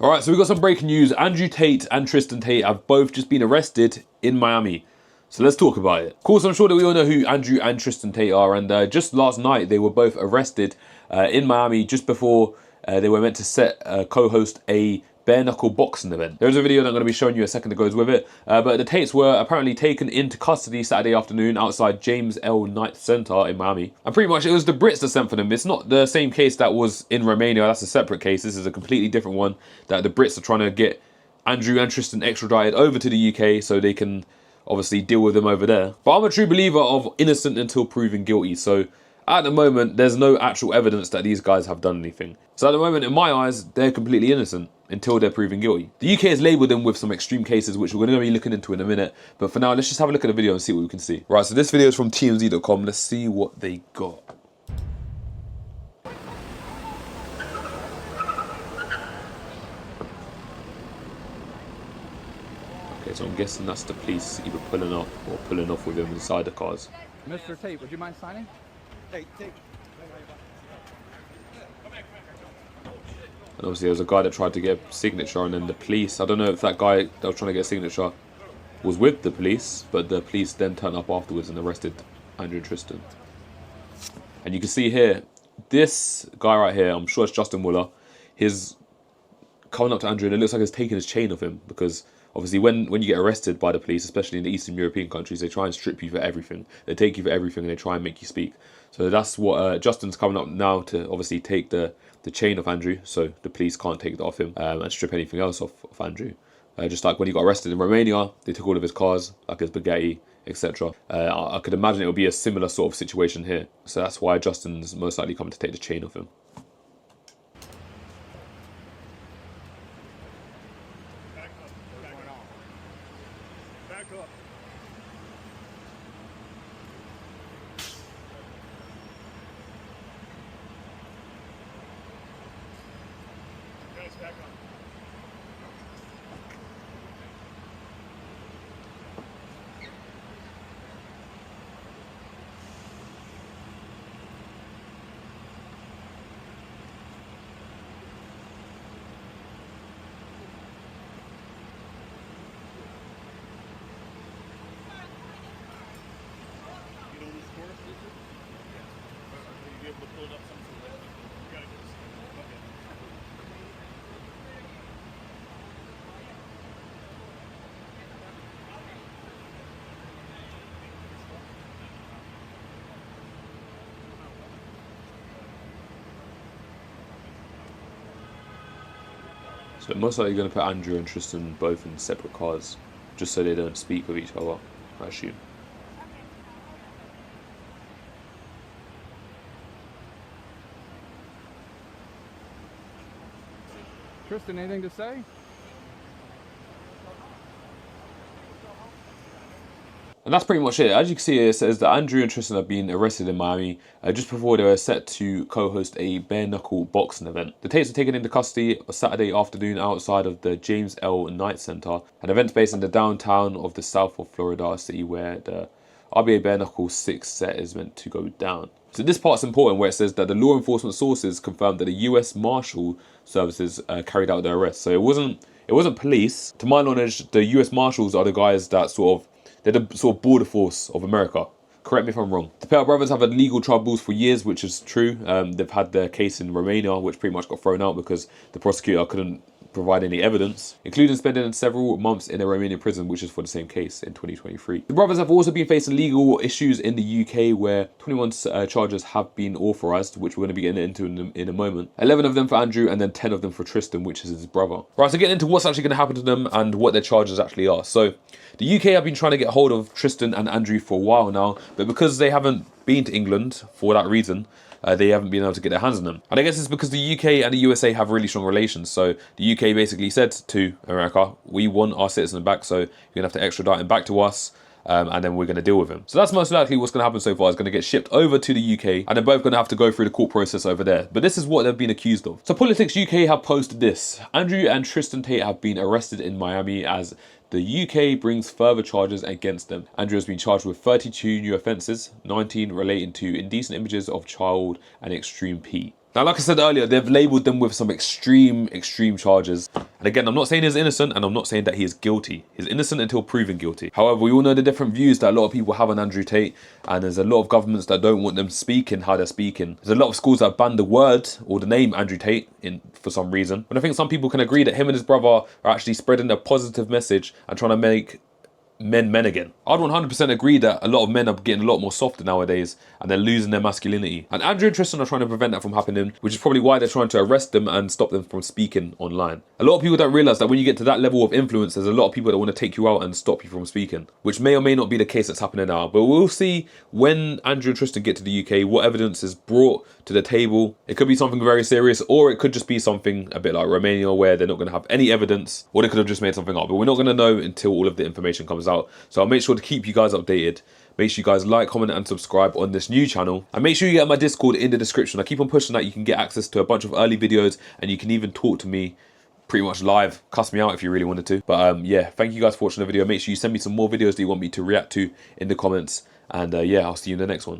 All right, so we've got some breaking news. Andrew Tate and Tristan Tate have both just been arrested in Miami. So let's talk about it. Of course, I'm sure that we all know who Andrew and Tristan Tate are. And just last night, they were both arrested in Miami just before they were meant to co-host a bare knuckle boxing event. There's a video that I'm going to be showing you a second that goes with it. But the Tates were apparently taken into custody Saturday afternoon outside James L. Knight Center in Miami. And pretty much it was the Brits that sent for them. It's not the same case that was in Romania. That's a separate case. This is a completely different one that the Brits are trying to get Andrew and Tristan extradited over to the UK so they can obviously deal with them over there. But I'm a true believer of innocent until proven guilty. So at the moment, there's no actual evidence that these guys have done anything. So at the moment, in my eyes, they're completely innocent until they're proven guilty. The UK has labelled them with some extreme cases, which we're going to be looking into in a minute. But for now, let's just have a look at the video and see what we can see. Right, so this video is from TMZ.com. Let's see what they got. Okay, so I'm guessing that's the police either pulling up or pulling off with them inside the cars. Mr. Tate, would you mind signing? Tate. And obviously there was a guy that tried to get a signature, and then the police, I don't know if that guy that was trying to get a signature was with the police, but the police then turned up afterwards and arrested Andrew and Tristan. And you can see here, this guy right here, I'm sure it's Justin Muller, he's coming up to Andrew and it looks like he's taking his chain off him, because obviously when you get arrested by the police, especially in the Eastern European countries, they try and strip you for everything. They take you for everything and they try and make you speak. So that's what Justin's coming up now to obviously take the chain off Andrew, so the police can't take it off him and strip anything else off Andrew. Just like when he got arrested in Romania, they took all of his cars, like his spaghetti, etc. I could imagine it would be a similar sort of situation here. So that's why Justin's most likely coming to take the chain off him. Back up. Guys, back up. Be able to pull it up some sort of way. You gotta go. Okay. So they're most likely going to put Andrew and Tristan both in separate cars, just so they don't speak with each other, I assume. Tristan, anything to say? And that's pretty much it. As you can see here, it says that Andrew and Tristan have been arrested in Miami just before they were set to co-host a bare knuckle boxing event. The Tates were taken into custody on Saturday afternoon outside of the James L. Knight Center, an event based in the downtown of the south of Florida city where the RBA bare knuckle 6 set is meant to go down. So this part's important, where it says that the law enforcement sources confirmed that the US Marshal Services carried out their arrest. So it wasn't police. To my knowledge, the US Marshals are the guys that they're the sort of border force of America. Correct me if I'm wrong. The Tate brothers have had legal troubles for years, which is true. They've had their case in Romania, which pretty much got thrown out because the prosecutor couldn't provide any evidence, including spending several months in a Romanian prison, which is for the same case in 2023. The brothers have also been facing legal issues in the UK, where 21 charges have been authorised, which we're going to be getting into in a moment. 11 of them for Andrew, and then 10 of them for Tristan, which is his brother. Right, so getting into what's actually going to happen to them and what their charges actually are. So the UK have been trying to get hold of Tristan and Andrew for a while now, but because they haven't been to England for that reason, they haven't been able to get their hands on them. And I guess it's because the UK and the USA have really strong relations. So the UK basically said to America, we want our citizen back, so you're going to have to extradite him back to us, and then we're going to deal with him. So that's most likely what's going to happen so far. Is going to get shipped over to the UK, and they're both going to have to go through the court process over there. But this is what they've been accused of. So Politics UK have posted this. Andrew and Tristan Tate have been arrested in Miami as the UK brings further charges against them. Andrew has been charged with 32 new offences, 19 relating to indecent images of child and extreme P. Now, like I said earlier, they've labelled them with some extreme charges. And again, I'm not saying he's innocent, and I'm not saying that he is guilty. He's innocent until proven guilty. However, we all know the different views that a lot of people have on Andrew Tate, and there's a lot of governments that don't want them speaking how they're speaking. There's a lot of schools that ban the word or the name Andrew Tate for some reason. And I think some people can agree that him and his brother are actually spreading a positive message and trying to make men again. I'd 100% agree that a lot of men are getting a lot more softer nowadays and they're losing their masculinity. And Andrew and Tristan are trying to prevent that from happening, which is probably why they're trying to arrest them and stop them from speaking online. A lot of people don't realise that when you get to that level of influence, there's a lot of people that want to take you out and stop you from speaking, which may or may not be the case that's happening now. But we'll see when Andrew and Tristan get to the UK, what evidence is brought to the table. It could be something very serious, or it could just be something a bit like Romania where they're not going to have any evidence, or they could have just made something up. But we're not going to know until all of the information comes out. So I'll make sure to keep you guys updated. Make sure you guys like, comment and subscribe on this new channel, and make sure you get my Discord in the description. I keep on pushing that. You can get access to a bunch of early videos, and you can even talk to me pretty much live, cuss me out if you really wanted to. But yeah, thank you guys for watching the video. Make sure you send me some more videos that you want me to react to in the comments, and yeah, I'll see you in the next one.